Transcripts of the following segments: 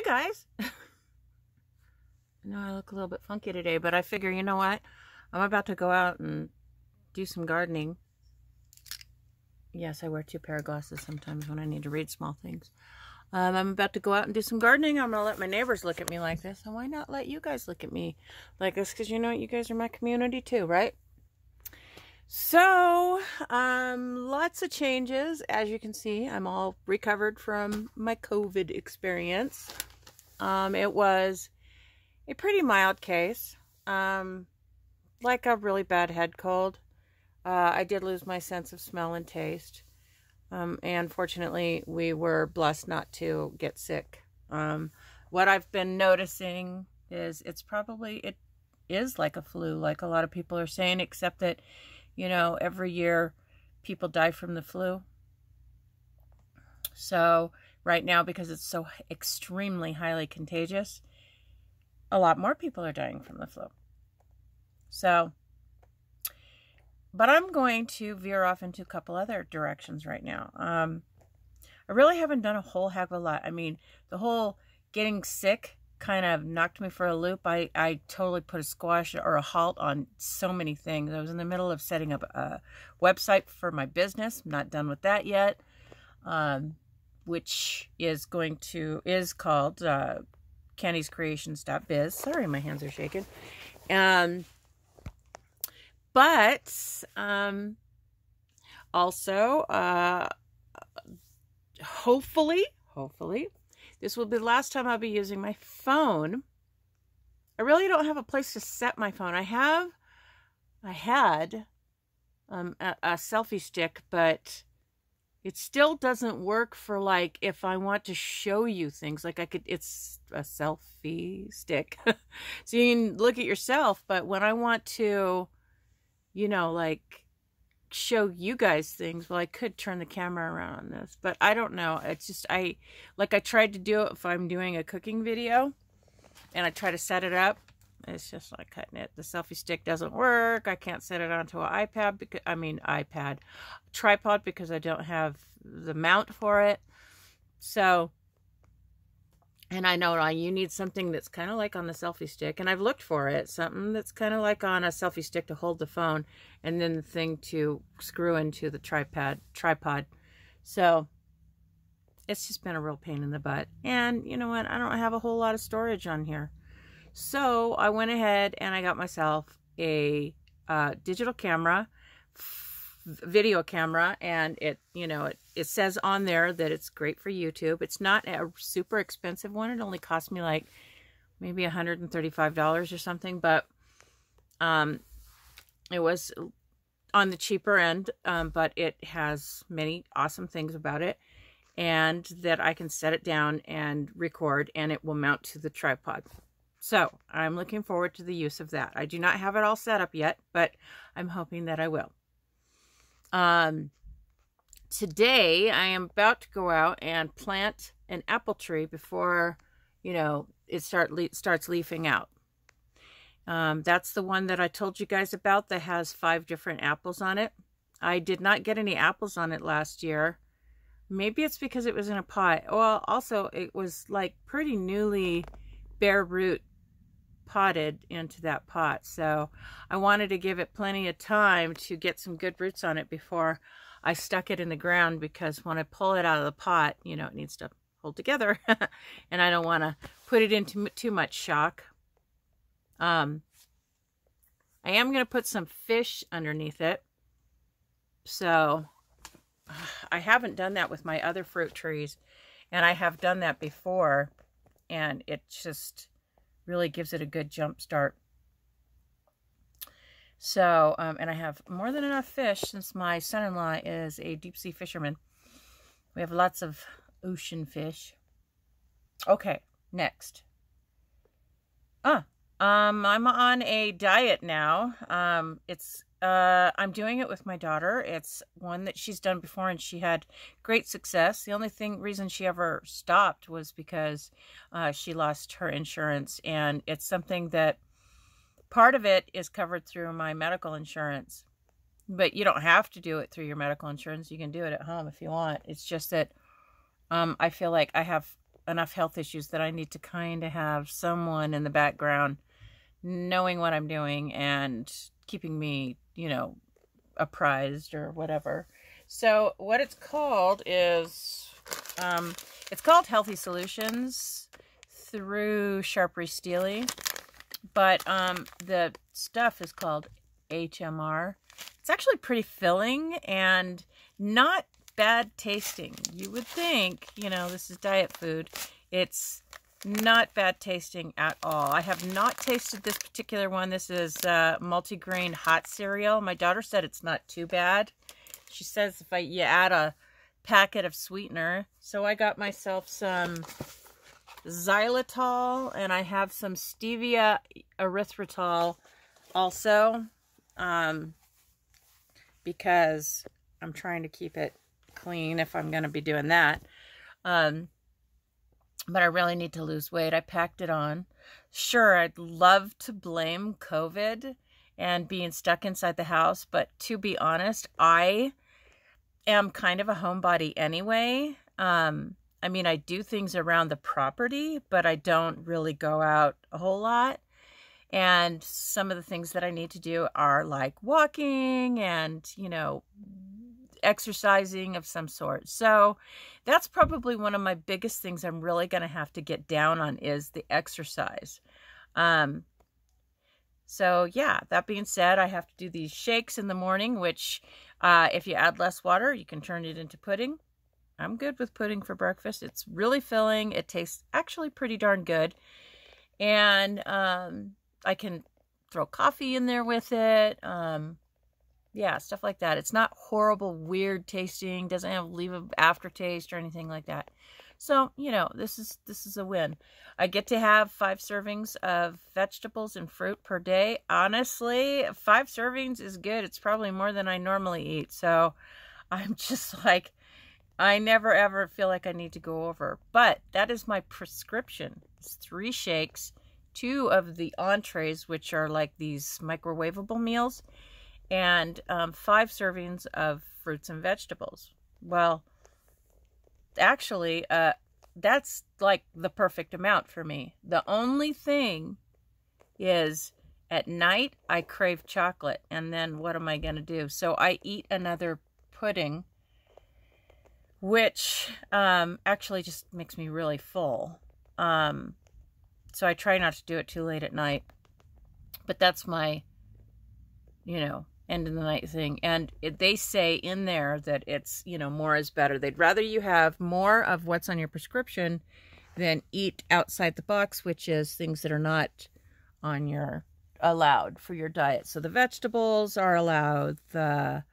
guys. No, I look a little bit funky today, but I figure, you know what? I'm about to go out and do some gardening. Yes, I wear 2 pair of glasses sometimes when I need to read small things. I'm about to go out and do some gardening. I'm going to let my neighbors look at me like this. And why not let you guys look at me like this? Because you know, you guys are my community too, right? So, lots of changes. As you can see, I'm all recovered from my COVID experience. It was a pretty mild case, like a really bad head cold. I did lose my sense of smell and taste. And fortunately, we were blessed not to get sick. What I've been noticing is it is like a flu, like a lot of people are saying, except that, you know, every year people die from the flu. So right now, because it's so extremely highly contagious, a lot more people are dying from the flu. So, but I'm going to veer off into a couple other directions right now. I really haven't done a whole heck of a lot. I mean, the whole getting sick kind of knocked me for a loop. I totally put a squash or a halt on so many things. I was in the middle of setting up a website for my business. I'm not done with that yet, which is called CandiesCreations.biz. Sorry, my hands are shaking. But also, hopefully, this will be the last time I'll be using my phone. I really don't have a place to set my phone. I had a selfie stick, but it still doesn't work for, like, if I want to show you things. Like, it's a selfie stick. So you can look at yourself, but when I want to, you know, like, show you guys things, well, I could turn the camera around on this, but I don't know. It's just, I tried to do it if I'm doing a cooking video, and I try to set it up. It's just like cutting it. The selfie stick doesn't work. I can't set it onto an tripod, because I don't have the mount for it. So, and I know you need something that's kind of like on the selfie stick, and I've looked for it, something that's kind of like on a selfie stick to hold the phone, and then the thing to screw into the tripod. So it's just been a real pain in the butt. And you know what? I don't have a whole lot of storage on here. So I went ahead and I got myself a digital camera, video camera, and it says on there that it's great for YouTube. It's not a super expensive one. It only cost me like maybe $135 or something, but it was on the cheaper end, but it has many awesome things about it, and that I can set it down and record, and it will mount to the tripod. So I'm looking forward to the use of that. I do not have it all set up yet, but I'm hoping that I will. Today I am about to go out and plant an apple tree before, you know, it starts leafing out. That's the one that I told you guys about that has 5 different apples on it. I did not get any apples on it last year. Maybe it's because it was in a pot. Well, also it was like pretty newly bare root potted into that pot. So I wanted to give it plenty of time to get some good roots on it before I stuck it in the ground, because when I pull it out of the pot, you know, it needs to hold together. And I don't want to put it into too much shock. I am going to put some fish underneath it. So I haven't done that with my other fruit trees, and I have done that before, and it just really gives it a good jump start. So, and I have more than enough fish, since my son-in-law is a deep sea fisherman. We have lots of ocean fish. Okay, next. I'm on a diet now. I'm doing it with my daughter. It's one that she's done before, and she had great success. The only reason she ever stopped was because she lost her insurance, and it's something that part of it is covered through my medical insurance, but you don't have to do it through your medical insurance. You can do it at home if you want. It's just that I feel like I have enough health issues that I need to kind of have someone in the background knowing what I'm doing and keeping me, you know, apprised or whatever. So what it's called is, it's called Healthy Solutions through Sharpery Steely, but the stuff is called HMR. It's actually pretty filling and not bad tasting. You would think, you know, this is diet food. It's not bad tasting at all. I have not tasted this particular one. This is multigrain hot cereal. My daughter said it's not too bad. She says if you add a packet of sweetener. So I got myself some xylitol, and I have some stevia erythritol also, because I'm trying to keep it clean if I'm going to be doing that. But I really need to lose weight. I packed it on. Sure, I'd love to blame COVID and being stuck inside the house, but to be honest, I am kind of a homebody anyway. I mean, I do things around the property, but I don't really go out a whole lot. And some of the things that I need to do are like walking and, you know, exercising of some sort. So that's probably one of my biggest things I'm really going to have to get down on is the exercise. So yeah, that being said, I have to do these shakes in the morning, which if you add less water, you can turn it into pudding. I'm good with pudding for breakfast. It's really filling. It tastes actually pretty darn good. And I can throw coffee in there with it. Yeah, stuff like that. It's not horrible, weird tasting. Doesn't leave an aftertaste or anything like that. So, you know, this is a win. I get to have 5 servings of vegetables and fruit per day. Honestly, 5 servings is good. It's probably more than I normally eat. So I'm just like, I never ever feel like I need to go over. But that is my prescription. It's 3 shakes, 2 of the entrees, which are like these microwavable meals, and 5 servings of fruits and vegetables. Well, actually, that's like the perfect amount for me. The only thing is at night I crave chocolate, and then what am I going to do? So I eat another pudding, which actually just makes me really full. So I try not to do it too late at night. But that's my, you know, end of the night thing. And they say in there that it's, you know, more is better. They'd rather you have more of what's on your prescription than eat outside the box, which is things that are not on your allowed for your diet. So the vegetables are allowed, the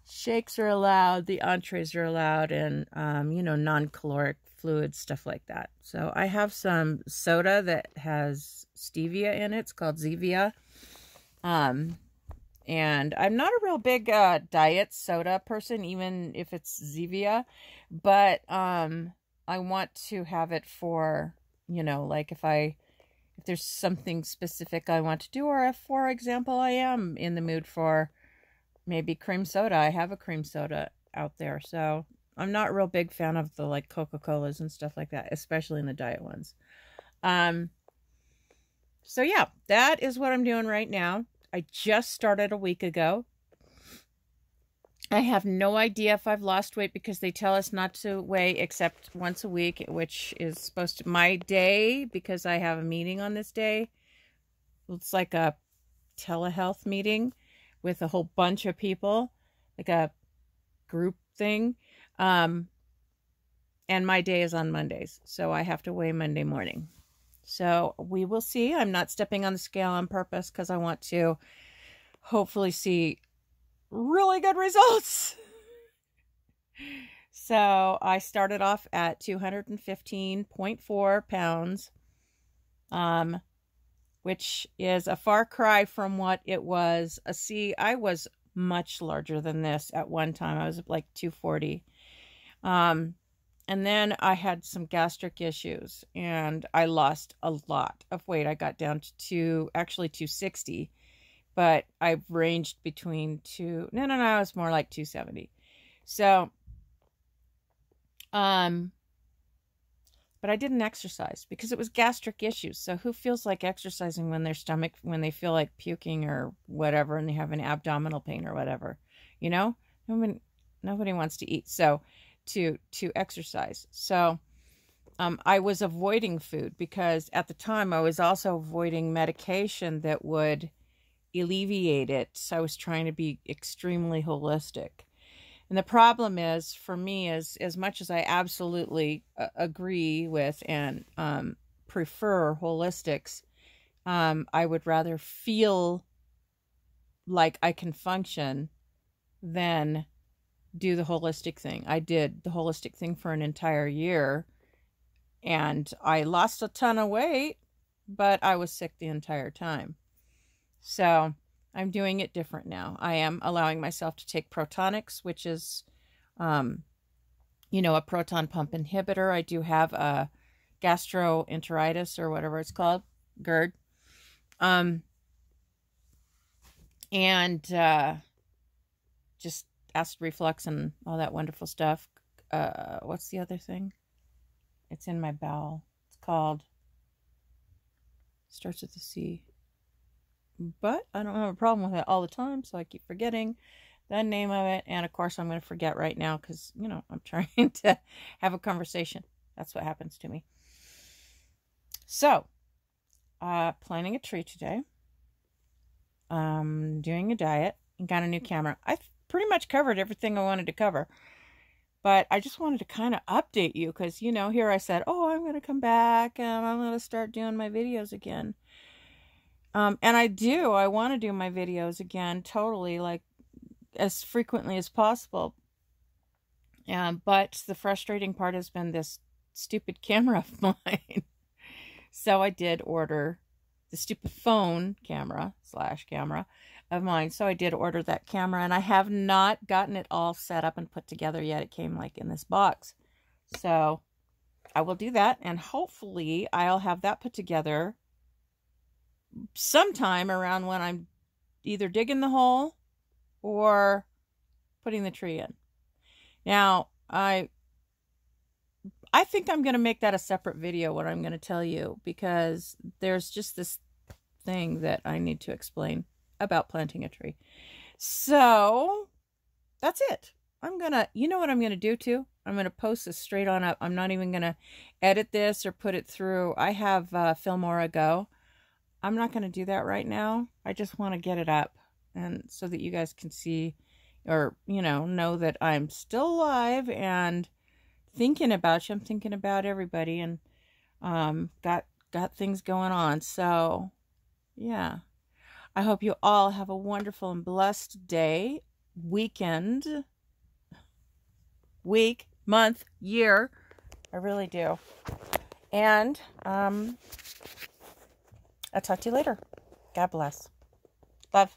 shakes are allowed, the entrees are allowed, and you know, non-caloric fluids, stuff like that. So I have some soda that has stevia in it. It's called Zevia. And I'm not a real big diet soda person, even if it's Zevia, but I want to have it for, you know, like if there's something specific I want to do, or if, for example, I am in the mood for maybe cream soda. I have a cream soda out there. So I'm not a real big fan of the like Coca-Colas and stuff like that, especially in the diet ones. So yeah, that is what I'm doing right now. I just started a week ago. I have no idea if I've lost weight because they tell us not to weigh except once a week, which is supposed to my day, because I have a meeting on this day. It's like a telehealth meeting with a whole bunch of people, like a group thing. And my day is on Mondays, so I have to weigh Monday morning. So we will see. I'm not stepping on the scale on purpose because I want to hopefully see really good results. So I started off at 215.4 pounds, which is a far cry from what it was. See, I was much larger than this at one time. I was like 240. And then I had some gastric issues and I lost a lot of weight. I got down to actually 260, but I've ranged between it was more like 270. So, but I didn't exercise because it was gastric issues. So who feels like exercising when their stomach, when they feel like puking or whatever, and they have an abdominal pain or whatever, you know? Nobody wants to eat. So to exercise. So I was avoiding food because at the time I was also avoiding medication that would alleviate it. So I was trying to be extremely holistic. And the problem is, for me, is as much as I absolutely agree with and prefer holistics, I would rather feel like I can function than do the holistic thing. I did the holistic thing for an entire year, and I lost a ton of weight, but I was sick the entire time. So I'm doing it different now. I am allowing myself to take Protonix, which is, you know, a proton pump inhibitor. I do have a gastroenteritis or whatever it's called, GERD. And just acid reflux and all that wonderful stuff. What's the other thing? It's in my bowel. It's called, starts with a C. But I don't have a problem with it all the time, so I keep forgetting the name of it. And of course, I'm going to forget right now because, you know, I'm trying to have a conversation. That's what happens to me. So, planting a tree today. Doing a diet and got a new camera. I've pretty much covered everything I wanted to cover. But I just wanted to kind of update you because, you know, here I said, oh, I'm going to come back and I'm going to start doing my videos again. And I want to do my videos again, totally, like, as frequently as possible. But the frustrating part has been this stupid camera of mine. So I did order the stupid phone camera / camera of mine. So I did order that camera, and I have not gotten it all set up and put together yet. It came like in this box. So I will do that, and hopefully I'll have that put together sometime around when I'm either digging the hole or putting the tree in. Now, I think I'm going to make that a separate video, what I'm going to tell you, because there's just this thing that I need to explain about planting a tree. So that's it. I'm going to, you know what I'm going to do too? I'm going to post this straight on up. I'm not even going to edit this or put it through. I have Filmora Go. I'm not going to do that right now. I just want to get it up, and so that you guys can see, or, you know that I'm still alive and thinking about you. I'm thinking about everybody, and got things going on. So yeah, I hope you all have a wonderful and blessed day, weekend, week, month, year. I really do. And I'll talk to you later. God bless. Love.